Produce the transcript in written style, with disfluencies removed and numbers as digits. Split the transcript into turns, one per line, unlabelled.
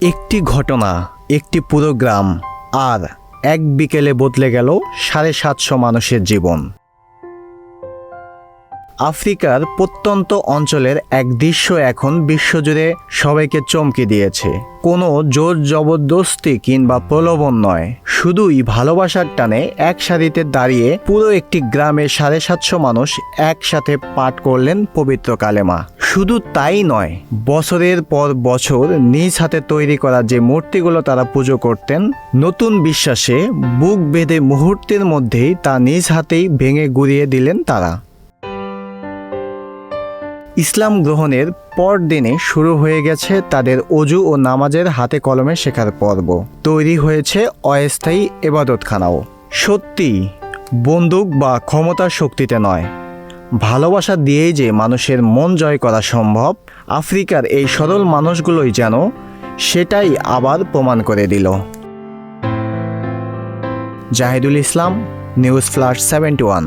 একটি ঘটনা, একটি পুরো গ্রাম, আর এক বিকেলে বদলে গেল ৭৫০ মানুষের জীবন। আফ্রিকার প্রত্যন্ত অঞ্চলের এক দৃশ্য এখন বিশ্বজুড়ে সবাইকে চমকে দিয়েছে। কোনো জোর জবরদস্তি কিংবা প্রলোভন নয়, শুধুই ভালোবাসার টানে এক সারিতে দাঁড়িয়ে পুরো একটি গ্রামের ৭৫০ মানুষ একসাথে পাঠ করলেন পবিত্র কালেমা। শুধু তাই নয়, বছরের পর বছর নিজ হাতে তৈরি করা যে মূর্তিগুলো তারা পুজো করতেন, নতুন বিশ্বাসে বুক বেঁধে মুহূর্তের মধ্যেই তা নিজ হাতেই ভেঙে গুঁড়িয়ে দিলেন তারা। ইসলাম গ্রহণের পরদিনে শুরু হয়ে গেছে তাদের অজু ও নামাজের হাতে কলমে শেখার পর্ব। তৈরি হয়েছে অস্থায়ী ইবাদতখানাও। সত্যি, বন্দুক বা ক্ষমতার শক্তিতে নয়, ভালোবাসা দিয়েই যে মানুষের মন জয় করা সম্ভব, আফ্রিকার এই সরল মানুষগুলোই যেন সেটাই আবার প্রমাণ করে দিল। জাহিদুল ইসলাম, নিউজ ফ্ল্যাশ 71।